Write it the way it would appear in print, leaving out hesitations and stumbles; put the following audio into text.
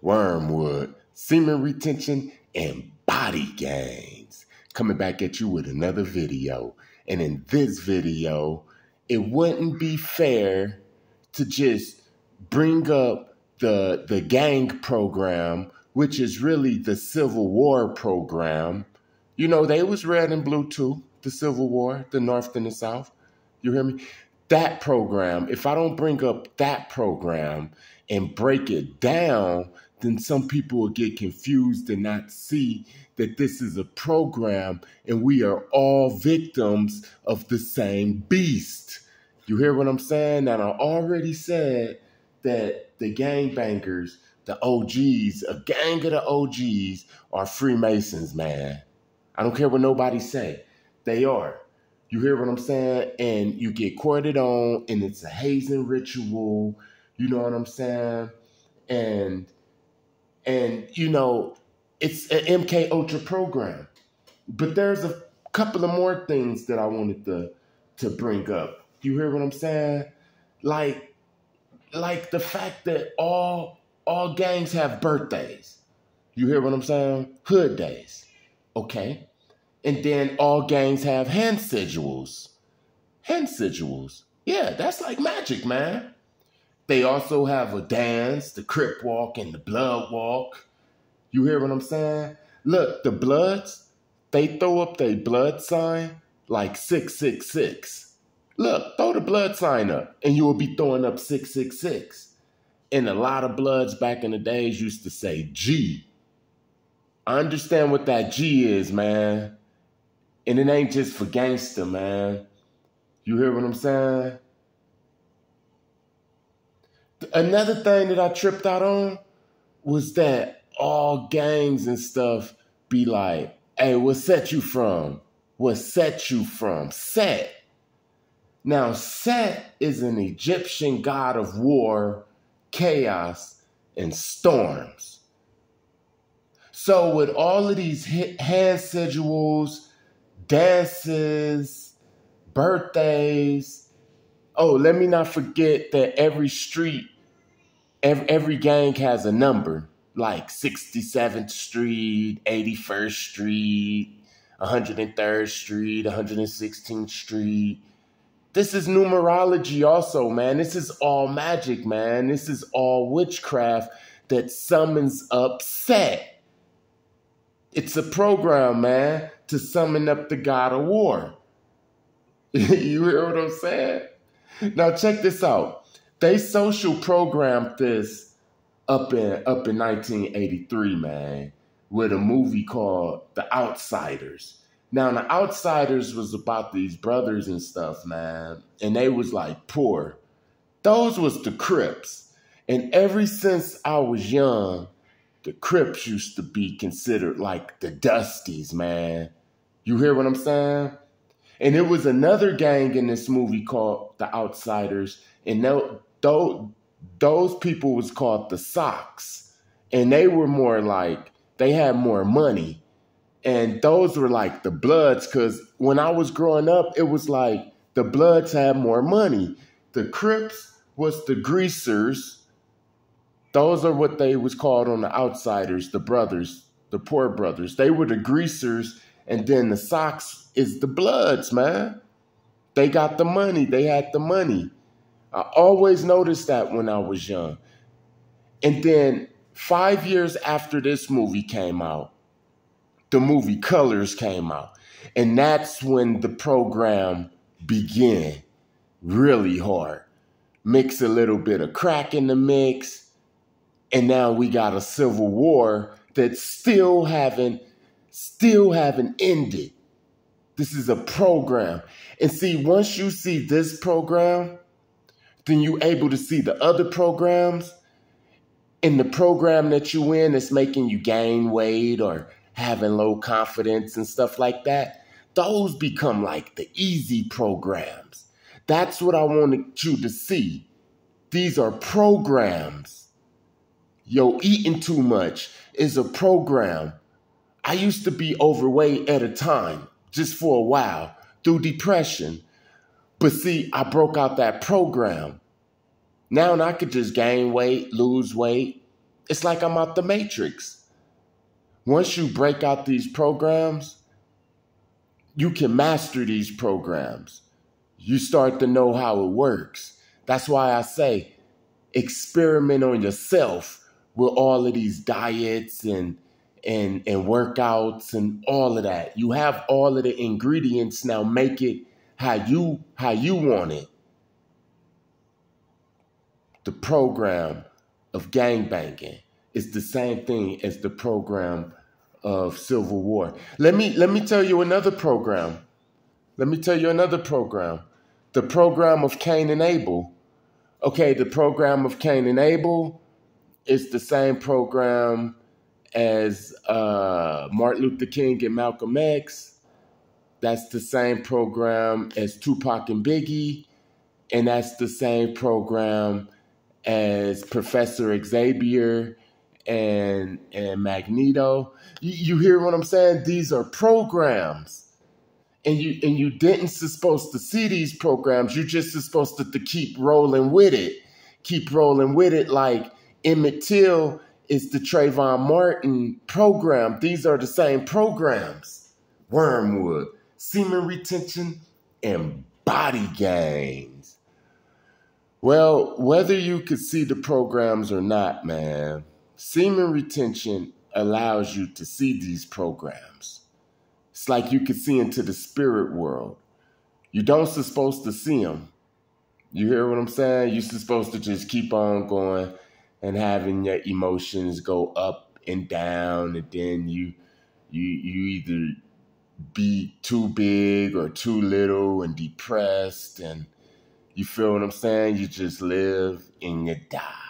wormwood, semen retention, and body gains. Coming back at you with another video. And in this video, it wouldn't be fair to just bring up the gang program, which is really the Civil War program. You know, they was red and blue too, the Civil War, the North and the South. You hear me? That program, if I don't bring up that program and break it down, then some people will get confused and not see that this is a program and we are all victims of the same beast. You hear what I'm saying? Now, I already said that the gangbangers, the OGs, a gang of the OGs are Freemasons, man. I don't care what nobody say. They are. You hear what I'm saying? And you get courted on, and it's a hazing ritual. You know what I'm saying? And you know, it's an MK Ultra program. But there's a couple of more things that I wanted to bring up. You hear what I'm saying? Like the fact that all gangs have birthdays. You hear what I'm saying? Hood days. Okay. And then all gangs have hand sigils. Hand sigils. Yeah, that's like magic, man. They also have a dance, the Crip Walk and the Blood Walk. You hear what I'm saying? Look, the Bloods, they throw up their blood sign like 666. Look, throw the blood sign up and you will be throwing up 666. And a lot of Bloods back in the days used to say G. I understand what that G is, man. And it ain't just for gangster, man. You hear what I'm saying? Another thing that I tripped out on was that all gangs and stuff be like, hey, what set you from? What set you from? Set. Now, Set is an Egyptian god of war, chaos, and storms. So with all of these hand sigils, dances, birthdays. Oh, let me not forget that every street, every gang has a number, like 67th Street, 81st Street, 103rd Street, 116th Street. This is numerology also, man. This is all magic, man. This is all witchcraft that summons up Set. It's a program, man, to summon up the god of war. You hear what I'm saying? Now check this out. They social programmed this up in 1983, man, with a movie called The Outsiders. Now, The Outsiders was about these brothers and stuff, man, and they was like poor. Those was the Crips. And ever since I was young, the Crips used to be considered like the Dusties, man. You hear what I'm saying? And it was another gang in this movie called The Outsiders, and those people was called the Sox. And they were more like, they had more money. And those were like the Bloods, because when I was growing up, it was like the Bloods had more money. The Crips was the Greasers. Those are what they was called on The Outsiders, the brothers, the poor brothers. They were the Greasers, and then the Sox is the Bloods, man. They got the money. They had the money. I always noticed that when I was young. And then 5 years after this movie came out, the movie Colors came out. And that's when the program began really hard. Mix a little bit of crack in the mix. And now we got a civil war that still haven't ended. This is a program. And see, once you see this program, then you're able to see the other programs. And the program that you in that's making you gain weight or having low confidence and stuff like that, those become like the easy programs. That's what I wanted you to see. These are programs. Yo, eating too much is a program. I used to be overweight at a time, just for a while, through depression. But see, I broke out that program. Now I could just gain weight, lose weight, It's like I'm out the matrix. Once you break out these programs, you can master these programs. You start to know how it works. That's why I say experiment on yourself with all of these diets and workouts and all of that. You have all of the ingredients. Now make it how you want it. The program of gangbanging is the same thing as the program of Civil War. Let me tell you another program. Let me tell you another program. The program of Cain and Abel. Okay, the program of Cain and Abel is the same program as Martin Luther King and Malcolm X. That's the same program as Tupac and Biggie. And that's the same program as Professor Xavier and Magneto. You hear what I'm saying? These are programs. And you didn't supposed to see these programs. You just supposed to keep rolling with it. Keep rolling with it like Emmett Till is the Trayvon Martin program. These are the same programs. Wormwood, semen retention, and body gains. Well, whether you could see the programs or not, man, semen retention allows you to see these programs. It's like you could see into the spirit world. You don't supposed to see them. You hear what I'm saying? You're supposed to just keep on going and having your emotions go up and down, and then you either be too big or too little and depressed, and you feel what I'm saying? You just live and you die.